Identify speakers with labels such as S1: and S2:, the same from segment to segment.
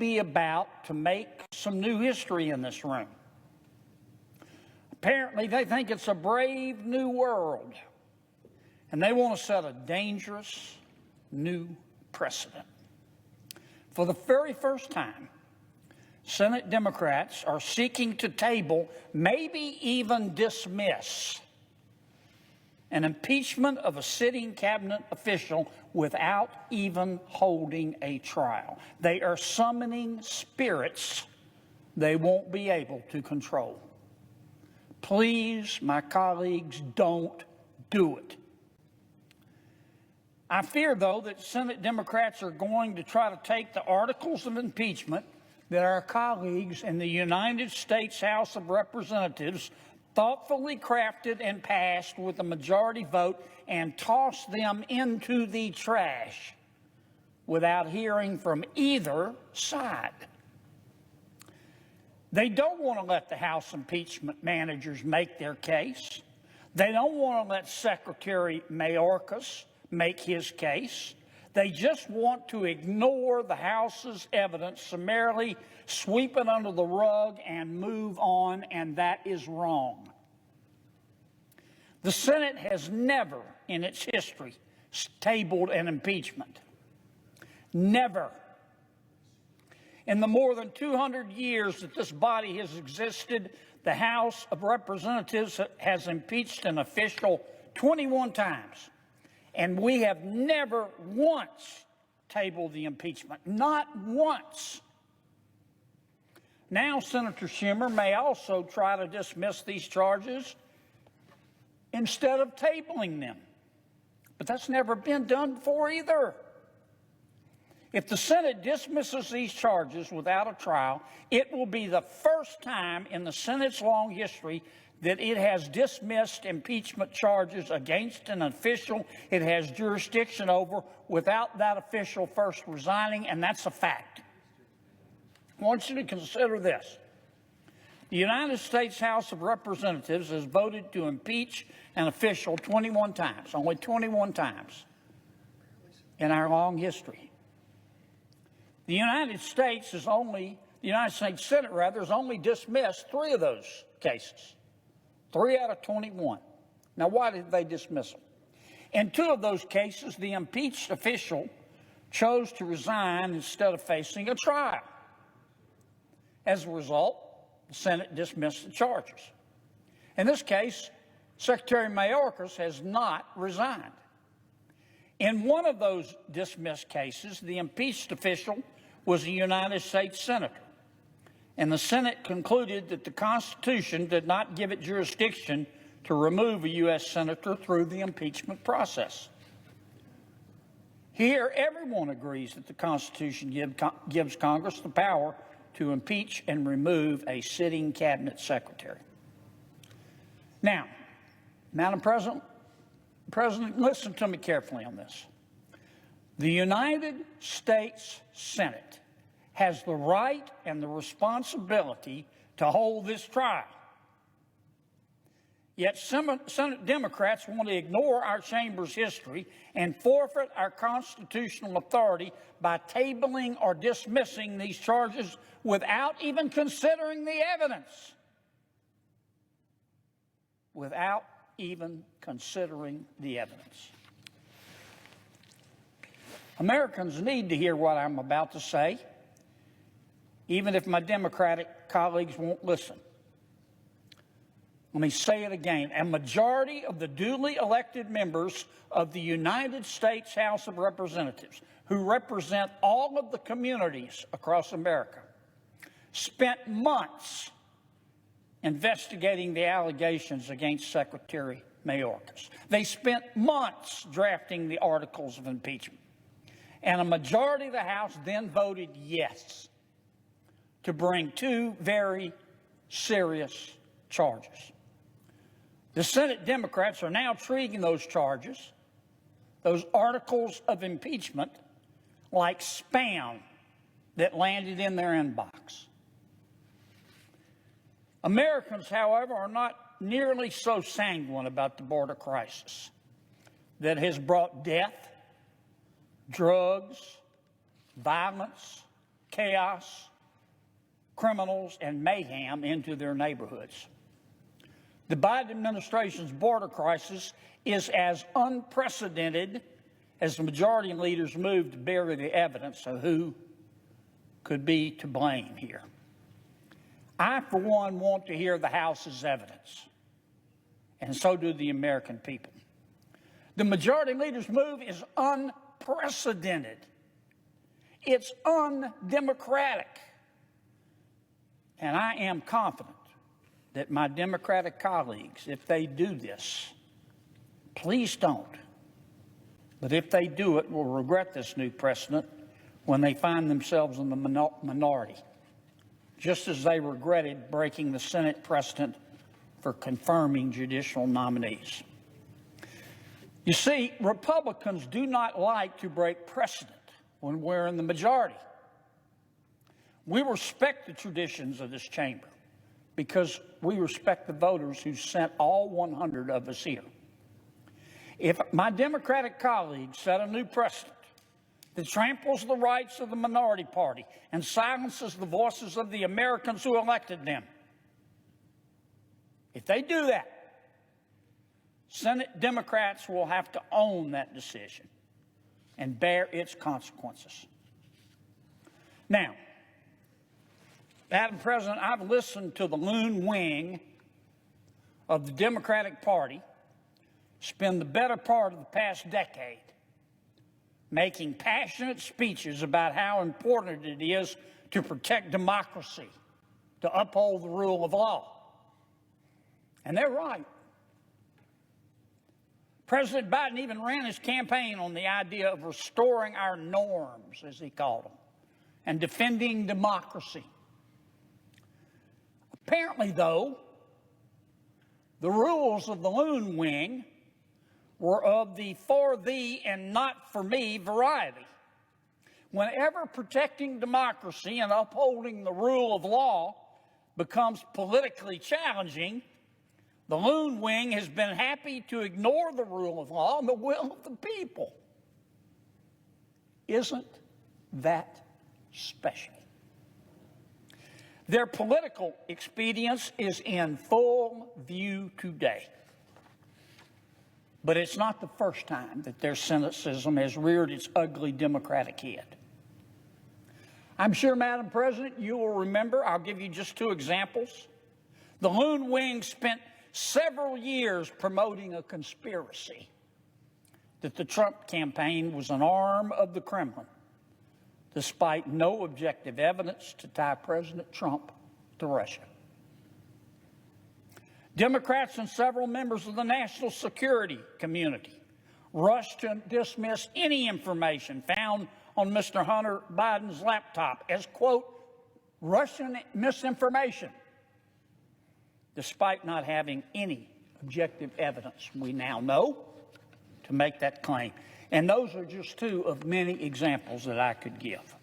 S1: be about to make some new history in this room. Apparently, they think it's a brave new world, and they want to set a dangerous new precedent. For the very first time, Senate Democrats are seeking to table, maybe even dismiss, an impeachment of a sitting cabinet official without even holding a trial. They are summoning spirits they won't be able to control. Please, my colleagues, don't do it. I fear, though, that Senate Democrats are going to try to take the articles of impeachment that our colleagues in the United States House of Representatives thoughtfully crafted and passed with a majority vote and toss them into the trash without hearing from either side. They don't want to let the House impeachment managers make their case. They don't want to let Secretary Mayorkas make his case. They just want to ignore the House's evidence, summarily sweep it under the rug and move on, and that is wrong. The Senate has never in its history tabled an impeachment. Never. In the more than 200 years that this body has existed, the House of Representatives has impeached an official 21 times. And we have never once tabled the impeachment, not once. Now, Senator Schumer may also try to dismiss these charges instead of tabling them. But that's never been done before either. If the Senate dismisses these charges without a trial, it will be the first time in the Senate's long history that it has dismissed impeachment charges against an official it has jurisdiction over without that official first resigning, and that's a fact. I want you to consider this. The United States House of Representatives has voted to impeach an official 21 times, only 21 times in our long history. The United States Senate has only dismissed 3 of those cases. 3 out of 21. Now, why did they dismiss them? In 2 of those cases, the impeached official chose to resign instead of facing a trial. As a result, the Senate dismissed the charges. In this case, Secretary Mayorkas has not resigned. In one of those dismissed cases, the impeached official was a United States Senator. And the Senate concluded that the Constitution did not give it jurisdiction to remove a U.S. Senator through the impeachment process. Here, everyone agrees that the Constitution gives Congress the power to impeach and remove a sitting cabinet secretary. Now, Madam President, listen to me carefully on this. The United States Senate has the right and the responsibility to hold this trial. Yet Senate Democrats want to ignore our chamber's history and forfeit our constitutional authority by tabling or dismissing these charges without even considering the evidence. Without even considering the evidence. Americans need to hear what I'm about to say, even if my Democratic colleagues won't listen. Let me say it again. A majority of the duly elected members of the United States House of Representatives, who represent all of the communities across America, spent months investigating the allegations against Secretary Mayorkas. They spent months drafting the articles of impeachment. And a majority of the House then voted yes to bring 2 very serious charges. The Senate Democrats are now treating those charges, those articles of impeachment, like spam that landed in their inbox. Americans, however, are not nearly so sanguine about the border crisis that has brought death, drugs, violence, chaos, criminals, and mayhem into their neighborhoods. The Biden administration's border crisis is as unprecedented as the majority leaders move to bury the evidence of who could be to blame here. I, for one, want to hear the House's evidence, and so do the American people. The majority leader's move is unprecedented. It's undemocratic. And I am confident that my Democratic colleagues, if they do this, please don't, but if they do it, will regret this new precedent when they find themselves in the minority, just as they regretted breaking the Senate precedent for confirming judicial nominees. You see, Republicans do not like to break precedent when we're in the majority. We respect the traditions of this chamber because we respect the voters who sent all 100 of us here. If my Democratic colleagues set a new precedent that tramples the rights of the minority party and silences the voices of the Americans who elected them, if they do that, Senate Democrats will have to own that decision and bear its consequences. Now, Madam President, I've listened to the loon wing of the Democratic Party spend the better part of the past decade making passionate speeches about how important it is to protect democracy, to uphold the rule of law. And they're right. President Biden even ran his campaign on the idea of restoring our norms, as he called them, and defending democracy. Apparently, though, the rules of the loon wing were of the for thee and not for me variety. Whenever protecting democracy and upholding the rule of law becomes politically challenging, the loon wing has been happy to ignore the rule of law and the will of the people. Isn't that special? Their political expedience is in full view today. But it's not the first time that their cynicism has reared its ugly Democratic head. I'm sure, Madam President, you will remember, I'll give you just two examples. The loon wing spent several years promoting a conspiracy that the Trump campaign was an arm of the Kremlin, despite no objective evidence to tie President Trump to Russia. Democrats and several members of the national security community rushed to dismiss any information found on Mr. Hunter Biden's laptop as, quote, Russian misinformation, despite not having any objective evidence, we now know, to make that claim. And those are just two of many examples that I could give.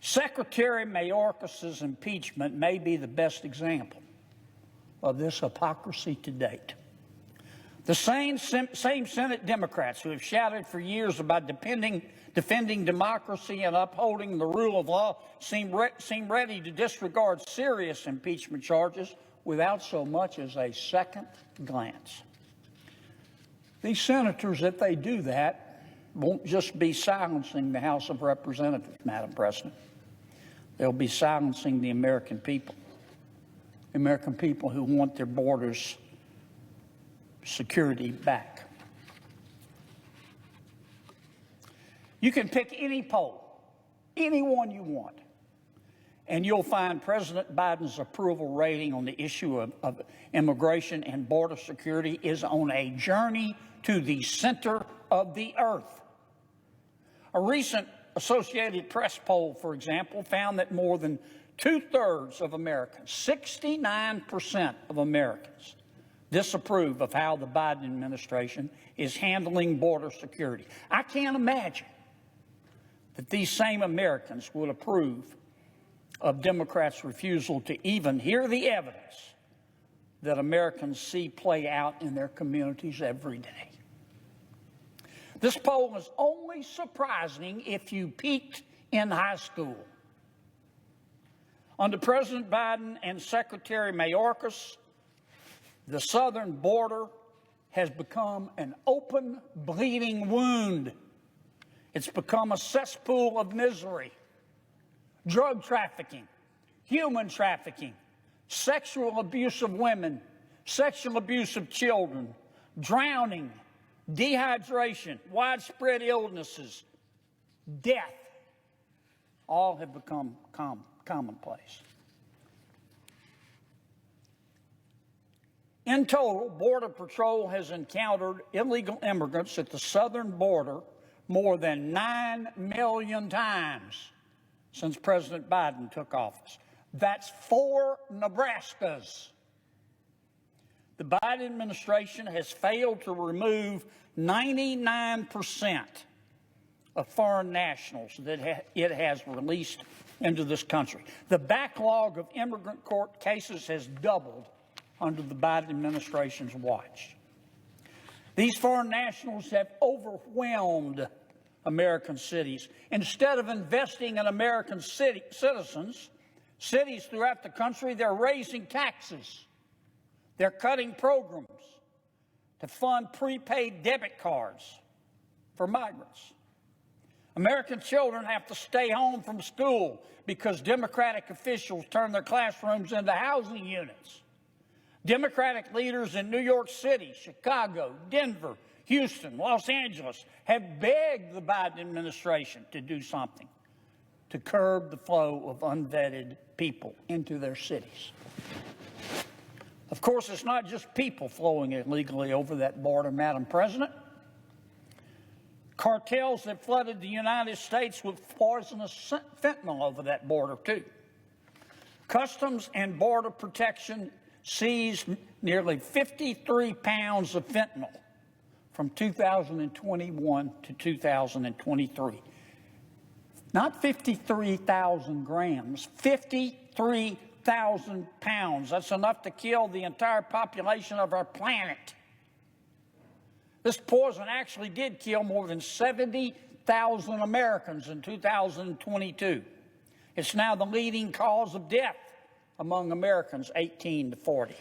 S1: Secretary Mayorkas' impeachment may be the best example of this hypocrisy to date. The same Senate Democrats who have shouted for years about defending democracy and upholding the rule of law seem ready to disregard serious impeachment charges without so much as a second glance. These senators, if they do that, won't just be silencing the House of Representatives, Madam President. They'll be silencing the American people who want their borders security back. You can pick any poll, any one you want, and you'll find President Biden's approval rating on the issue of immigration and border security is on a journey to the center of the earth. A recent Associated Press poll, for example, found that more than two-thirds of Americans, 69% of Americans, disapprove of how the Biden administration is handling border security. I can't imagine that these same Americans would approve of Democrats' refusal to even hear the evidence that Americans see play out in their communities every day. This poll is only surprising if you peaked in high school. Under President Biden and Secretary Mayorkas, the southern border has become an open, bleeding wound. It's become a cesspool of misery. Drug trafficking, human trafficking, sexual abuse of women, sexual abuse of children, drowning, dehydration, widespread illnesses, death, all have become commonplace. In total, Border Patrol has encountered illegal immigrants at the southern border more than 9 million times since President Biden took office. That's 4 Nebraskas. The Biden administration has failed to remove 99% of foreign nationals that it has released into this country. The backlog of immigrant court cases has doubled under the Biden administration's watch. These foreign nationals have overwhelmed American cities. Instead of investing in American citizens, cities throughout the country, they're raising taxes. They're cutting programs to fund prepaid debit cards for migrants. American children have to stay home from school because Democratic officials turn their classrooms into housing units. Democratic leaders in New York City, Chicago, Denver, Houston, Los Angeles have begged the Biden administration to do something to curb the flow of unvetted people into their cities. Of course, it's not just people flowing illegally over that border, Madam President. Cartels have flooded the United States with poisonous fentanyl over that border, too. Customs and Border Protection seized nearly 53 pounds of fentanyl from 2021 to 2023. Not 53,000 grams, 53,000 pounds. That's enough to kill the entire population of our planet. This poison actually did kill more than 70,000 Americans in 2022. It's now the leading cause of death among Americans 18 to 40.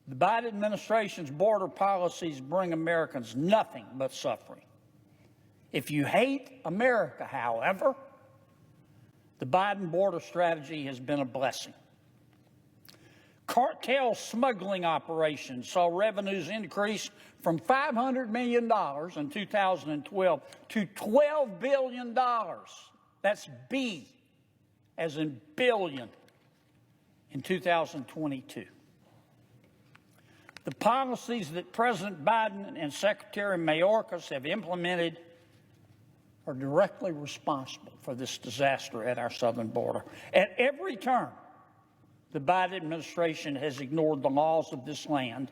S1: The Biden administration's border policies bring Americans nothing but suffering. If you hate America, however, the Biden border strategy has been a blessing. Cartel smuggling operations saw revenues increase from $500 million in 2012 to $12 billion. That's B, as in billion, in 2022. The policies that President Biden and Secretary Mayorkas have implemented are directly responsible for this disaster at our southern border. At every turn, the Biden administration has ignored the laws of this land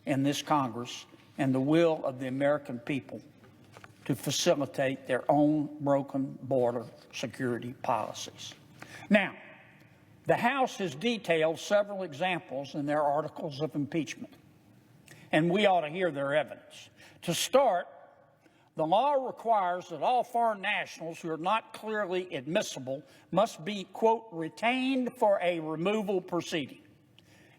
S1: and this Congress and the will of the American people to facilitate their own broken border security policies. Now, the House has detailed several examples in their articles of impeachment, and we ought to hear their evidence. To start, the law requires that all foreign nationals who are not clearly admissible must be, quote, retained for a removal proceeding.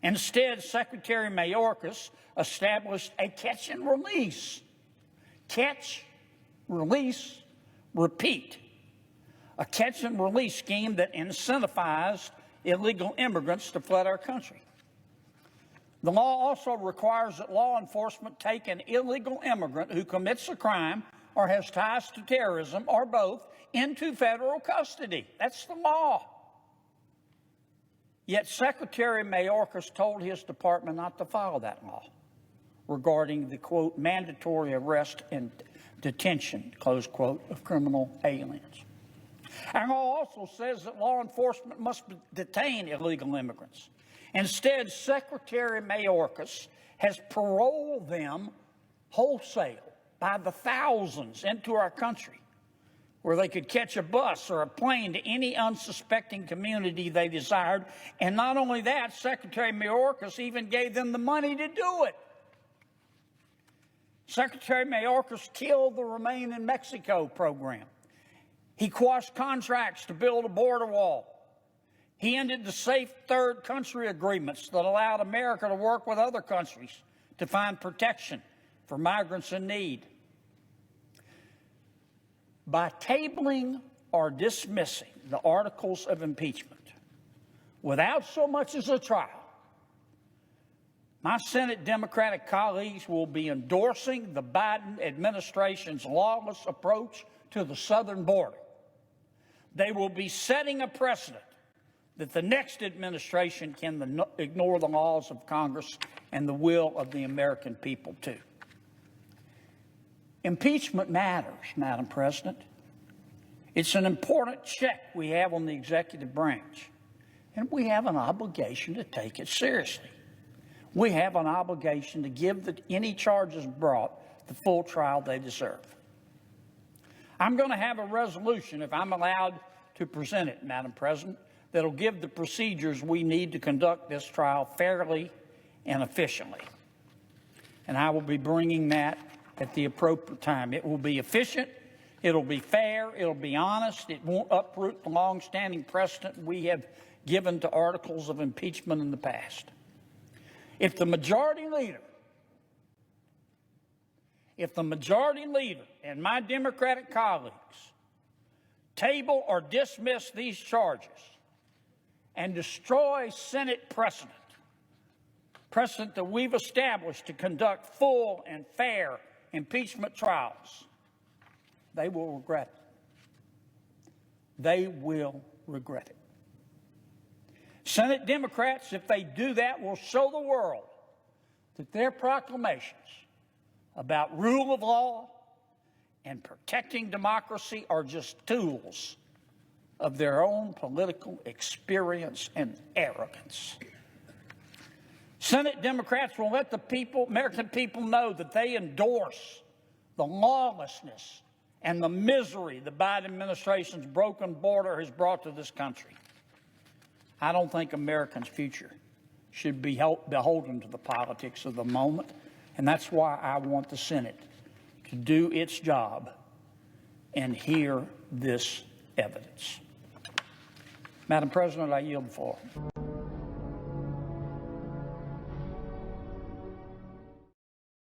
S1: Instead, Secretary Mayorkas established a catch and release. Catch, release, repeat. A catch and release scheme that incentivized illegal immigrants to flood our country. The law also requires that law enforcement take an illegal immigrant who commits a crime or has ties to terrorism or both into federal custody. That's the law. Yet Secretary Mayorkas told his department not to follow that law regarding the, quote, mandatory arrest and detention, close quote, of criminal aliens. Our law also says that law enforcement must detain illegal immigrants. Instead, Secretary Mayorkas has paroled them wholesale by the thousands into our country, where they could catch a bus or a plane to any unsuspecting community they desired. And not only that, Secretary Mayorkas even gave them the money to do it. Secretary Mayorkas killed the Remain in Mexico program. He quashed contracts to build a border wall. He ended the safe third country agreements that allowed America to work with other countries to find protection for migrants in need. By tabling or dismissing the articles of impeachment without so much as a trial, my Senate Democratic colleagues will be endorsing the Biden administration's lawless approach to the southern border. They will be setting a precedent that the next administration can ignore the laws of Congress and the will of the American people, too. Impeachment matters, Madam President. It's an important check we have on the executive branch, and we have an obligation to take it seriously. We have an obligation to give any charges brought the full trial they deserve. I'm going to have a resolution, if I'm allowed to present it, Madam President, that'll give the procedures we need to conduct this trial fairly and efficiently. And I will be bringing that at the appropriate time. It will be efficient, it'll be fair, it'll be honest, it won't uproot the long-standing precedent we have given to articles of impeachment in the past. If the majority leader and my Democratic colleagues table or dismiss these charges and destroy Senate precedent that we've established to conduct full and fair impeachment trials, they will regret it. They will regret it. Senate Democrats, if they do that, will show the world that their proclamations about rule of law and protecting democracy are just tools of their own political experience and arrogance. Senate Democrats will let the American people know that they endorse the lawlessness and the misery the Biden administration's broken border has brought to this country. I don't think Americans' future should be beholden to the politics of the moment, and that's why I want the Senate to do its job and hear this evidence. Madam President, I yield the floor.